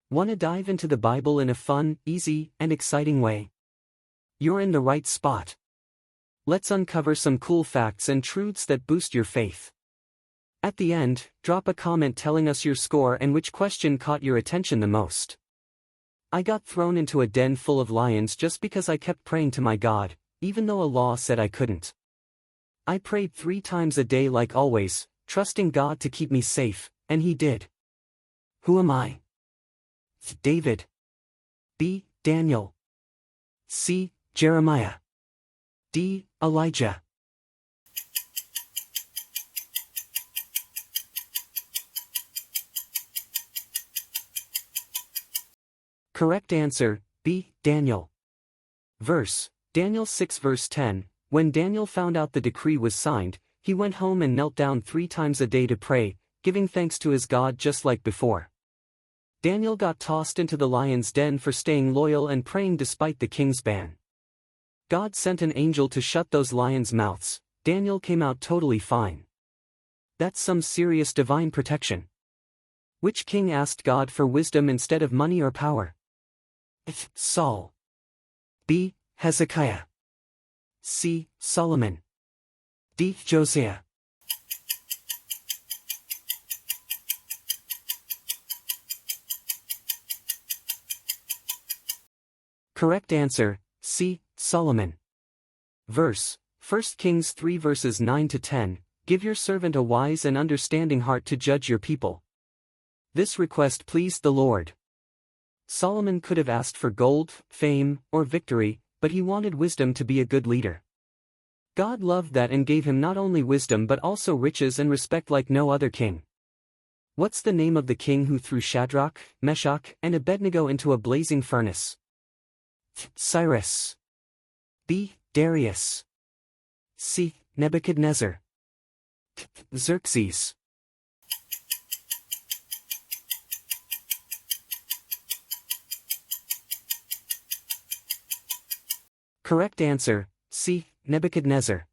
Want to dive into the Bible in a fun, easy, and exciting way? You're in the right spot. Let's uncover some cool facts and truths that boost your faith. At the end, drop a comment telling us your score and which question caught your attention the most. I got thrown into a den full of lions just because I kept praying to my God, even though Allah said I couldn't. I prayed 3 times a day like always, trusting God to keep me safe, and He did. Who am I? David. B. Daniel. C. Jeremiah. D. Elijah. Correct answer, B. Daniel. Verse, Daniel 6 verse 10, when Daniel found out the decree was signed, he went home and knelt down 3 times a day to pray, giving thanks to his God just like before. Daniel got tossed into the lion's den for staying loyal and praying despite the king's ban. God sent an angel to shut those lions' mouths. Daniel came out totally fine. That's some serious divine protection. Which king asked God for wisdom instead of money or power? Saul. B. Hezekiah. C. Solomon. D. Josiah. Correct answer, C. Solomon. Verse, 1 Kings 3 verses 9 to 10, give your servant a wise and understanding heart to judge your people. This request pleased the Lord. Solomon could have asked for gold, fame, or victory, but he wanted wisdom to be a good leader. God loved that and gave him not only wisdom but also riches and respect like no other king. What's the name of the king who threw Shadrach, Meshach, and Abednego into a blazing furnace? Cyrus. B. Darius. C. Nebuchadnezzar. Xerxes. Correct answer, C. Nebuchadnezzar.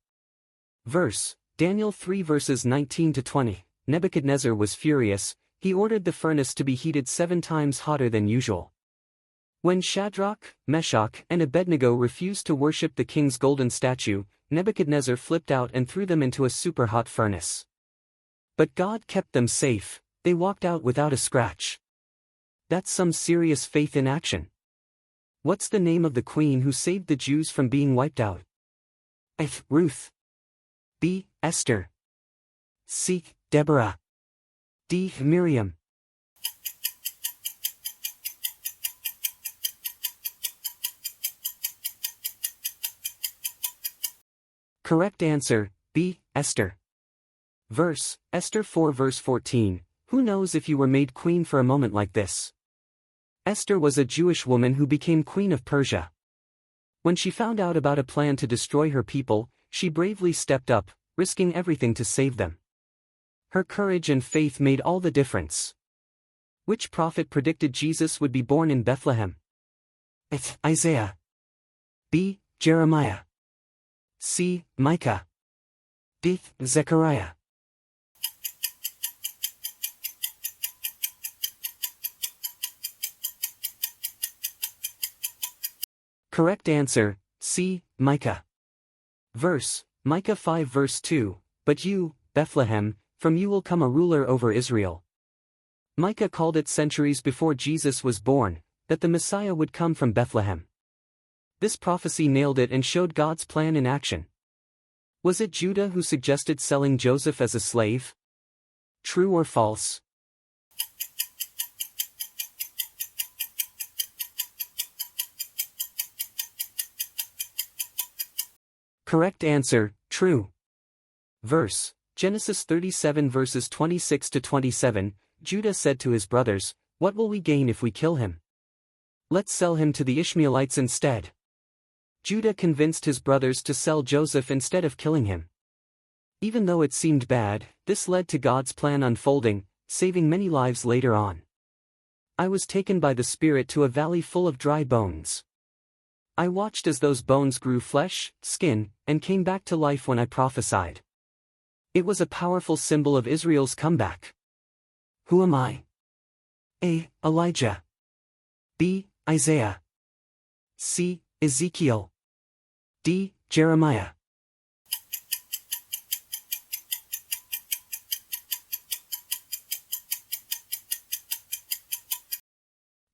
Verse, Daniel 3 verses 19 to 20, Nebuchadnezzar was furious, he ordered the furnace to be heated 7 times hotter than usual. When Shadrach, Meshach, and Abednego refused to worship the king's golden statue, Nebuchadnezzar flipped out and threw them into a super hot furnace. But God kept them safe, they walked out without a scratch. That's some serious faith in action. What's the name of the queen who saved the Jews from being wiped out? A. Ruth. B. Esther. C. Deborah. D. Miriam. Correct answer, B. Esther. Verse, Esther 4 verse 14, who knows if you were made queen for a moment like this? Esther was a Jewish woman who became queen of Persia. When she found out about a plan to destroy her people, she bravely stepped up, risking everything to save them. Her courage and faith made all the difference. Which prophet predicted Jesus would be born in Bethlehem? A. Isaiah. B. Jeremiah. C. Micah. D. Zechariah. Correct answer, C. Micah. Verse, Micah 5 verse 2, but you, Bethlehem, from you will come a ruler over Israel. Micah called it centuries before Jesus was born, that the Messiah would come from Bethlehem. This prophecy nailed it and showed God's plan in action. Was it Judah who suggested selling Joseph as a slave? True or false? Correct answer, true. Verse, Genesis 37 verses 26 to 27, Judah said to his brothers, what will we gain if we kill him? Let's sell him to the Ishmaelites instead. Judah convinced his brothers to sell Joseph instead of killing him. Even though it seemed bad, this led to God's plan unfolding, saving many lives later on. I was taken by the Spirit to a valley full of dry bones. I watched as those bones grew flesh, skin, and came back to life when I prophesied. It was a powerful symbol of Israel's comeback. Who am I? A. Elijah. B. Isaiah. C. Ezekiel. D. Jeremiah.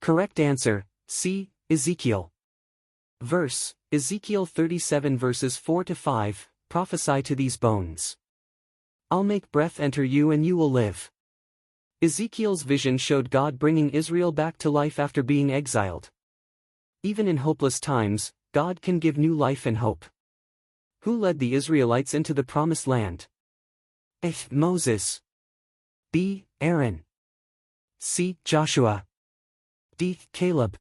Correct answer, C. Ezekiel. Verse, Ezekiel 37 verses 4 to 5, prophesy to these bones. I'll make breath enter you and you will live. Ezekiel's vision showed God bringing Israel back to life after being exiled. Even in hopeless times, God can give new life and hope. Who led the Israelites into the promised land? A. Moses. B. Aaron. C. Joshua. D. Caleb.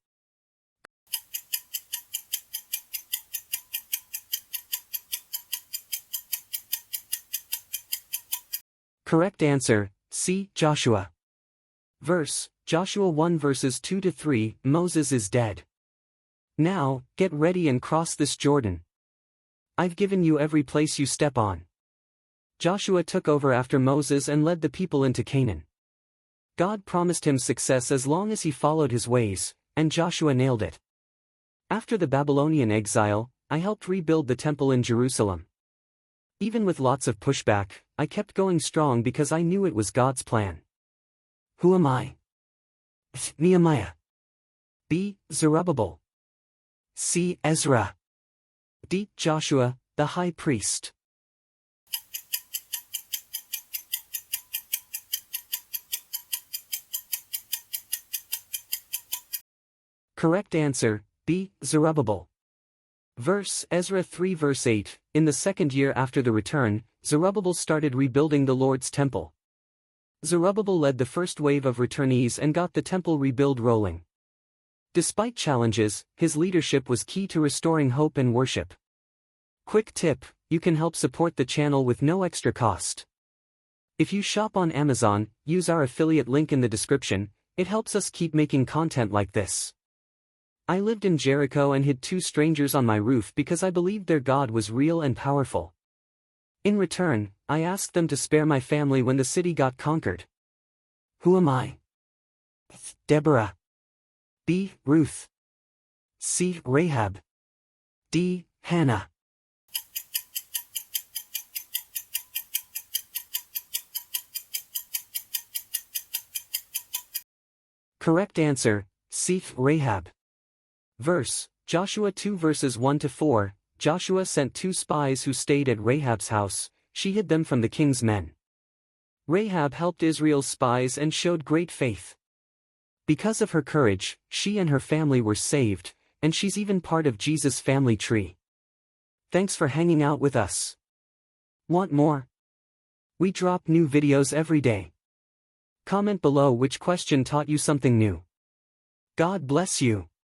Correct answer, C. Joshua. Verse, Joshua 1 verses 2 to 3, Moses is dead. Now, get ready and cross this Jordan. I've given you every place you step on. Joshua took over after Moses and led the people into Canaan. God promised him success as long as he followed his ways, and Joshua nailed it. After the Babylonian exile, I helped rebuild the temple in Jerusalem. Even with lots of pushback, I kept going strong because I knew it was God's plan. Who am I? Nehemiah. B. Zerubbabel. C. Ezra. D. Joshua, the high priest. Correct answer, B. Zerubbabel. Verse, Ezra 3 verse 8, in the second year after the return, Zerubbabel started rebuilding the Lord's temple. Zerubbabel led the first wave of returnees and got the temple rebuild rolling. Despite challenges, his leadership was key to restoring hope and worship. Quick tip, you can help support the channel with no extra cost. If you shop on Amazon, use our affiliate link in the description, it helps us keep making content like this. I lived in Jericho and hid 2 strangers on my roof because I believed their God was real and powerful. In return, I asked them to spare my family when the city got conquered. Who am I? Deborah. B. Ruth. C. Rahab. D. Hannah. Correct answer, C. Rahab. Verse, Joshua 2 verses 1 to 4, Joshua sent 2 spies who stayed at Rahab's house, she hid them from the king's men. Rahab helped Israel's spies and showed great faith. Because of her courage, she and her family were saved, and she's even part of Jesus' family tree. Thanks for hanging out with us. Want more? We drop new videos every day. Comment below which question taught you something new. God bless you.